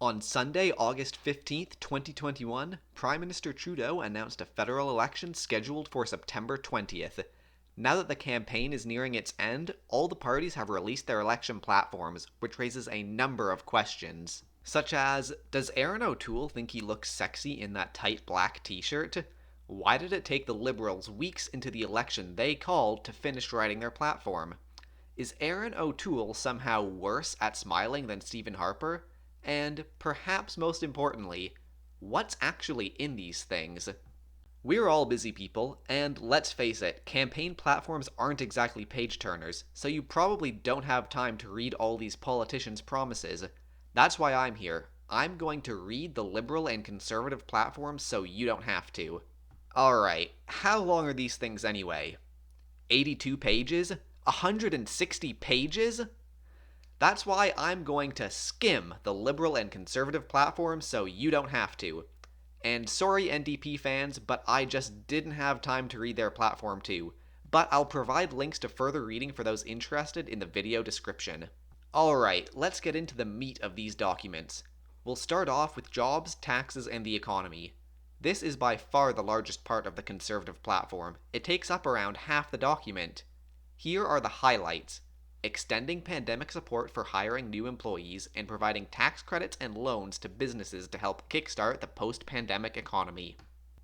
On Sunday, August 15th, 2021, Prime Minister Trudeau announced a federal election scheduled for September 20th. Now that the campaign is nearing its end, all the parties have released their election platforms, which raises a number of questions. Such as, does Aaron O'Toole think he looks sexy in that tight black t-shirt? Why did it take the Liberals weeks into the election they called to finish writing their platform? Is Aaron O'Toole somehow worse at smiling than Stephen Harper? And, perhaps most importantly, what's actually in these things? We're all busy people, and let's face it, campaign platforms aren't exactly page turners, so you probably don't have time to read all these politicians' promises. That's why I'm here. I'm going to read the Liberal and Conservative platforms so you don't have to. Alright, how long are these things anyway? 82 pages? 160 pages? That's why I'm going to skim the Liberal and Conservative platforms so you don't have to. And sorry, NDP fans, but I just didn't have time to read their platform too. But I'll provide links to further reading for those interested in the video description. Alright, let's get into the meat of these documents. We'll start off with jobs, taxes, and the economy. This is by far the largest part of the Conservative platform. It takes up around half the document. Here are the highlights: extending pandemic support for hiring new employees and providing tax credits and loans to businesses to help kickstart the post-pandemic economy.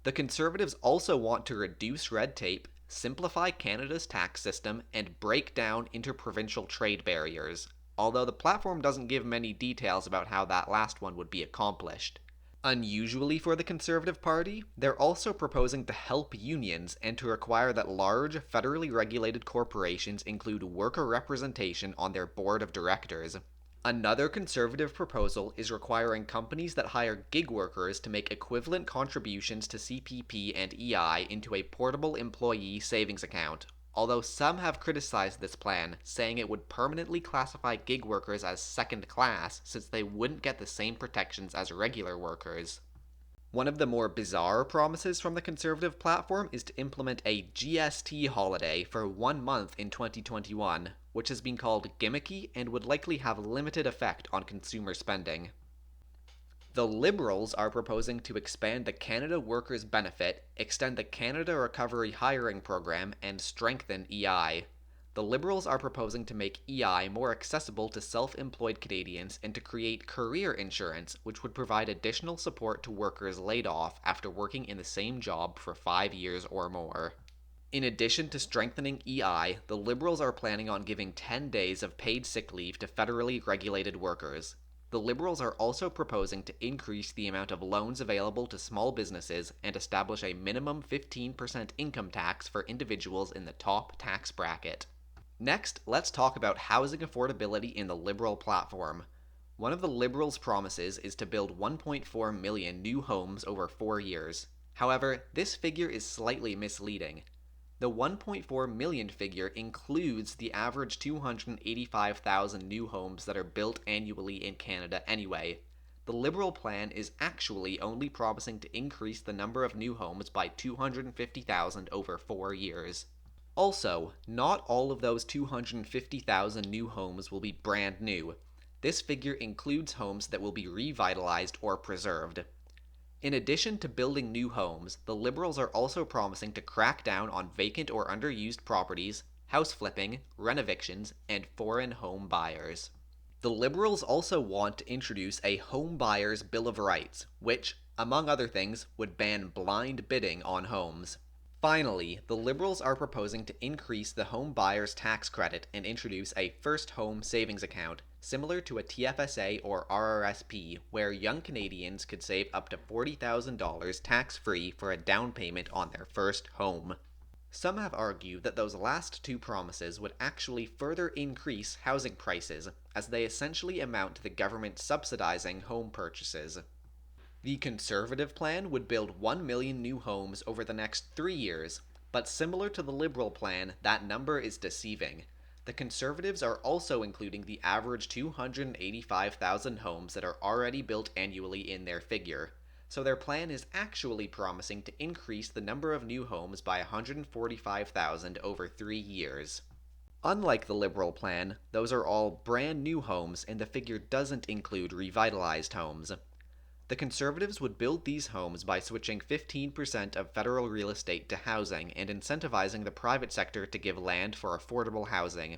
The Conservatives also want to reduce red tape, simplify Canada's tax system, and break down interprovincial trade barriers, although the platform doesn't give many details about how that last one would be accomplished. Unusually for the Conservative Party, they're also proposing to help unions and to require that large, federally regulated corporations include worker representation on their board of directors. Another Conservative proposal is requiring companies that hire gig workers to make equivalent contributions to CPP and EI into a portable employee savings account, although some have criticized this plan, saying it would permanently classify gig workers as second class since they wouldn't get the same protections as regular workers. One of the more bizarre promises from the Conservative platform is to implement a GST holiday for 1 month in 2021, which has been called gimmicky and would likely have limited effect on consumer spending. The Liberals are proposing to expand the Canada Workers' Benefit, extend the Canada Recovery Hiring Program, and strengthen EI. The Liberals are proposing to make EI more accessible to self-employed Canadians and to create career insurance, which would provide additional support to workers laid off after working in the same job for 5 years or more. In addition to strengthening EI, the Liberals are planning on giving 10 days of paid sick leave to federally regulated workers. The Liberals are also proposing to increase the amount of loans available to small businesses and establish a minimum 15% income tax for individuals in the top tax bracket. Next, let's talk about housing affordability in the Liberal platform. One of the Liberals' promises is to build 1.4 million new homes over 4 years. However, this figure is slightly misleading. The 1.4 million figure includes the average 285,000 new homes that are built annually in Canada anyway. The Liberal plan is actually only promising to increase the number of new homes by 250,000 over 4 years. Also, not all of those 250,000 new homes will be brand new. This figure includes homes that will be revitalized or preserved. In addition to building new homes, the Liberals are also promising to crack down on vacant or underused properties, house flipping, renovictions, and foreign home buyers. The Liberals also want to introduce a home buyer's Bill of Rights, which, among other things, would ban blind bidding on homes. Finally, the Liberals are proposing to increase the home buyer's tax credit and introduce a first home savings account, similar to a TFSA or RRSP, where young Canadians could save up to $40,000 tax-free for a down payment on their first home. Some have argued that those last two promises would actually further increase housing prices, as they essentially amount to the government subsidizing home purchases. The Conservative plan would build 1 million new homes over the next 3 years, but similar to the Liberal plan, that number is deceiving. The Conservatives are also including the average 285,000 homes that are already built annually in their figure, so their plan is actually promising to increase the number of new homes by 145,000 over 3 years. Unlike the Liberal plan, those are all brand new homes, and the figure doesn't include revitalized homes. The Conservatives would build these homes by switching 15% of federal real estate to housing and incentivizing the private sector to give land for affordable housing.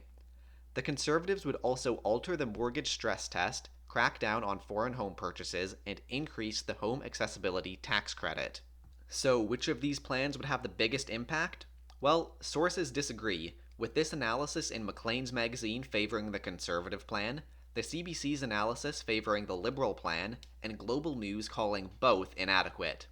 The Conservatives would also alter the mortgage stress test, crack down on foreign home purchases, and increase the home accessibility tax credit. So, which of these plans would have the biggest impact? Well, sources disagree, with this analysis in Maclean's magazine favoring the conservative plan, the CBC's analysis favoring the liberal plan, and Global News calling both inadequate.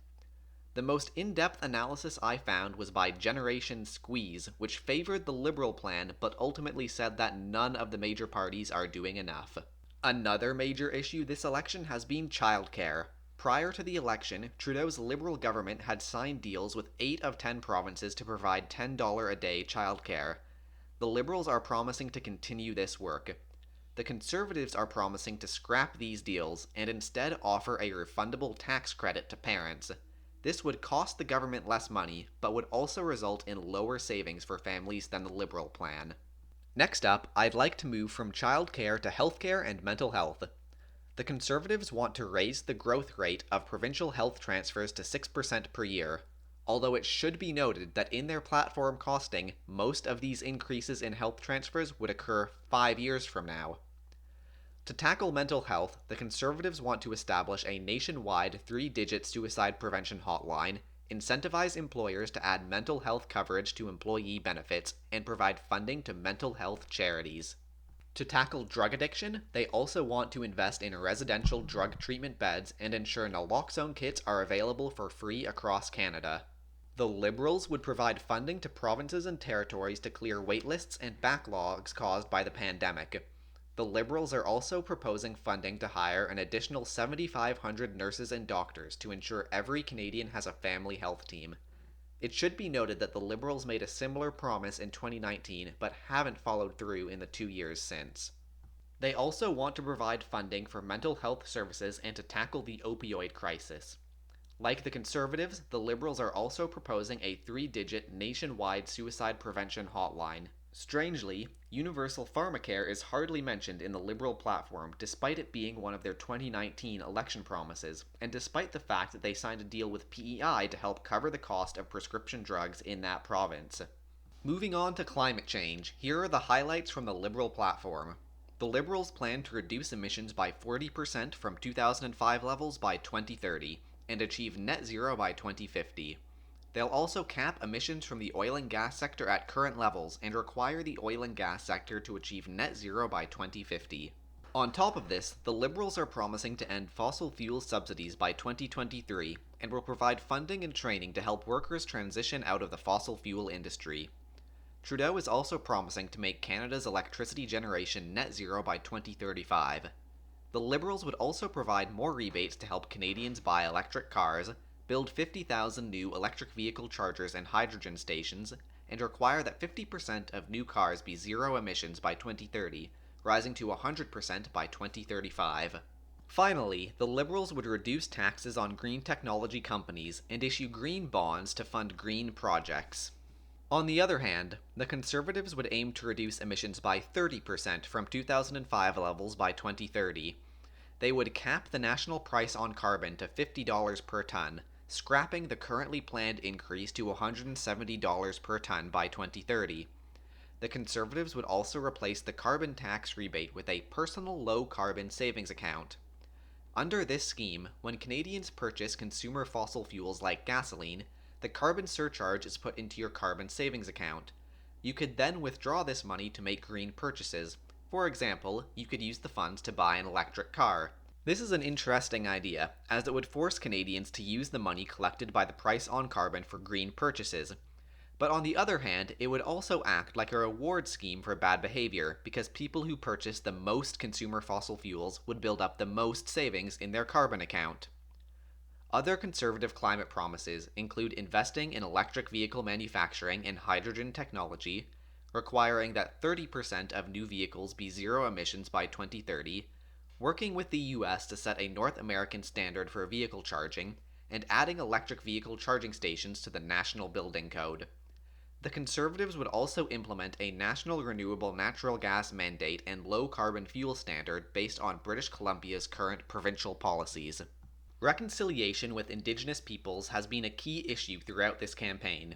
The most in-depth analysis I found was by Generation Squeeze, which favored the liberal plan but ultimately said that none of the major parties are doing enough. Another major issue this election has been childcare. Prior to the election, Trudeau's Liberal government had signed deals with 8 of 10 provinces to provide $10 a day childcare. The Liberals are promising to continue this work. The Conservatives are promising to scrap these deals and instead offer a refundable tax credit to parents. This would cost the government less money, but would also result in lower savings for families than the Liberal plan. Next up, I'd like to move from childcare to healthcare and mental health. The Conservatives want to raise the growth rate of provincial health transfers to 6% per year, although it should be noted that in their platform costing, most of these increases in health transfers would occur 5 years from now. To tackle mental health, the Conservatives want to establish a nationwide 3-digit suicide prevention hotline, incentivize employers to add mental health coverage to employee benefits, and provide funding to mental health charities. To tackle drug addiction, they also want to invest in residential drug treatment beds and ensure naloxone kits are available for free across Canada. The Liberals would provide funding to provinces and territories to clear waitlists and backlogs caused by the pandemic. The Liberals are also proposing funding to hire an additional 7,500 nurses and doctors to ensure every Canadian has a family health team. It should be noted that the Liberals made a similar promise in 2019 but haven't followed through in the 2 years since. They also want to provide funding for mental health services and to tackle the opioid crisis. Like the Conservatives, the Liberals are also proposing a 3-digit nationwide suicide prevention hotline. Strangely, universal pharmacare is hardly mentioned in the Liberal platform despite it being one of their 2019 election promises, and despite the fact that they signed a deal with PEI to help cover the cost of prescription drugs in that province. Moving on to climate change, here are the highlights from the Liberal platform. The Liberals plan to reduce emissions by 40% from 2005 levels by 2030, and achieve net zero by 2050. They'll also cap emissions from the oil and gas sector at current levels and require the oil and gas sector to achieve net zero by 2050. On top of this, the Liberals are promising to end fossil fuel subsidies by 2023 and will provide funding and training to help workers transition out of the fossil fuel industry. Trudeau is also promising to make Canada's electricity generation net zero by 2035. The Liberals would also provide more rebates to help Canadians buy electric cars, build 50,000 new electric vehicle chargers and hydrogen stations, and require that 50% of new cars be zero emissions by 2030, rising to 100% by 2035. Finally, the Liberals would reduce taxes on green technology companies and issue green bonds to fund green projects. On the other hand, the Conservatives would aim to reduce emissions by 30% from 2005 levels by 2030. They would cap the national price on carbon to $50 per ton, scrapping the currently planned increase to $170 per ton by 2030. The Conservatives would also replace the carbon tax rebate with a personal low-carbon savings account. Under this scheme, when Canadians purchase consumer fossil fuels like gasoline, the carbon surcharge is put into your carbon savings account. You could then withdraw this money to make green purchases. For example, you could use the funds to buy an electric car. This is an interesting idea, as it would force Canadians to use the money collected by the price on carbon for green purchases. But on the other hand, it would also act like a reward scheme for bad behavior, because people who purchase the most consumer fossil fuels would build up the most savings in their carbon account. Other Conservative climate promises include investing in electric vehicle manufacturing and hydrogen technology, requiring that 30% of new vehicles be zero emissions by 2030, working with the US to set a North American standard for vehicle charging, and adding electric vehicle charging stations to the National Building Code. The Conservatives would also implement a national renewable natural gas mandate and low carbon fuel standard based on British Columbia's current provincial policies. Reconciliation with Indigenous peoples has been a key issue throughout this campaign.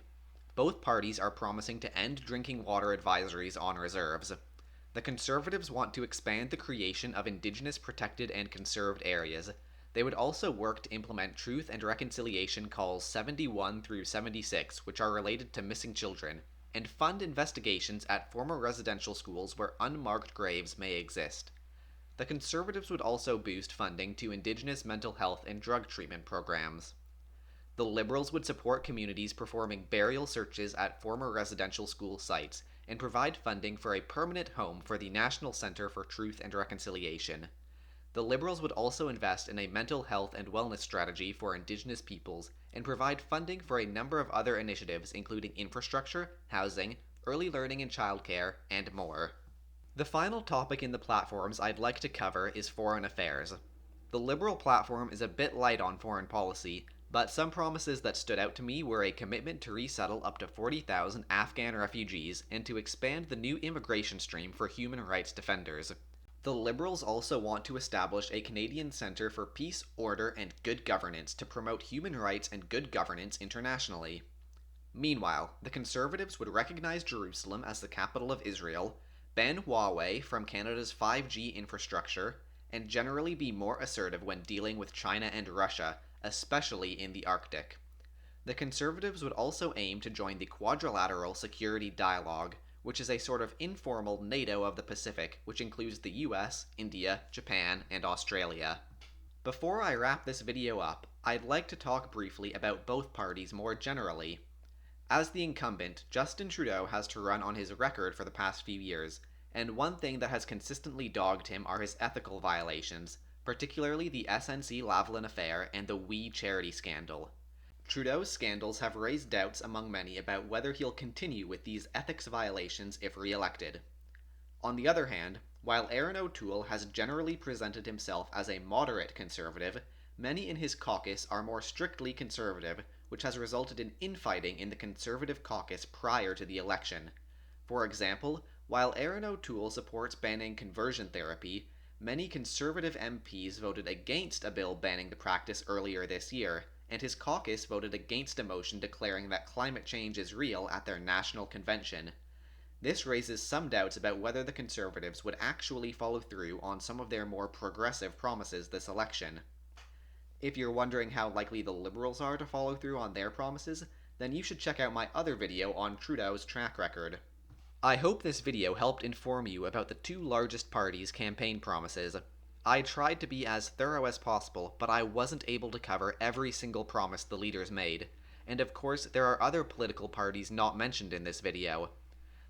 Both parties are promising to end drinking water advisories on reserves. The Conservatives want to expand the creation of Indigenous protected and conserved areas. They would also work to implement Truth and Reconciliation Calls 71 through 76, which are related to missing children, and fund investigations at former residential schools where unmarked graves may exist. The Conservatives would also boost funding to Indigenous mental health and drug treatment programs. The Liberals would support communities performing burial searches at former residential school sites and provide funding for a permanent home for the National Center for Truth and Reconciliation. The Liberals would also invest in a mental health and wellness strategy for Indigenous peoples and provide funding for a number of other initiatives including infrastructure, housing, early learning and childcare, and more. The final topic in the platforms I'd like to cover is foreign affairs. The Liberal platform is a bit light on foreign policy, but some promises that stood out to me were a commitment to resettle up to 40,000 Afghan refugees and to expand the new immigration stream for human rights defenders. The Liberals also want to establish a Canadian Centre for Peace, Order, and Good Governance to promote human rights and good governance internationally. Meanwhile, the Conservatives would recognize Jerusalem as the capital of Israel, ban Huawei from Canada's 5G infrastructure, and generally be more assertive when dealing with China and Russia, especially in the Arctic. The Conservatives would also aim to join the Quadrilateral Security Dialogue, which is a sort of informal NATO of the Pacific, which includes the US, India, Japan, and Australia. Before I wrap this video up, I'd like to talk briefly about both parties more generally. As the incumbent, Justin Trudeau has to run on his record for the past few years, and one thing that has consistently dogged him are his ethical violations, particularly the SNC-Lavalin affair and the We charity scandal. Trudeau's scandals have raised doubts among many about whether he'll continue with these ethics violations if re-elected. On the other hand, while Erin O'Toole has generally presented himself as a moderate conservative, many in his caucus are more strictly conservative, which has resulted in infighting in the Conservative caucus prior to the election. For example, while Erin O'Toole supports banning conversion therapy, many Conservative MPs voted against a bill banning the practice earlier this year, and his caucus voted against a motion declaring that climate change is real at their national convention. This raises some doubts about whether the Conservatives would actually follow through on some of their more progressive promises this election. If you're wondering how likely the Liberals are to follow through on their promises, then you should check out my other video on Trudeau's track record. I hope this video helped inform you about the two largest parties' campaign promises. I tried to be as thorough as possible, but I wasn't able to cover every single promise the leaders made. And of course, there are other political parties not mentioned in this video.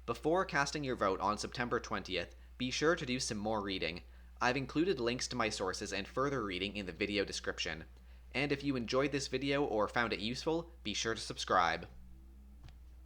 Before casting your vote on September 20th, be sure to do some more reading. I've included links to my sources and further reading in the video description. And if you enjoyed this video or found it useful, be sure to subscribe.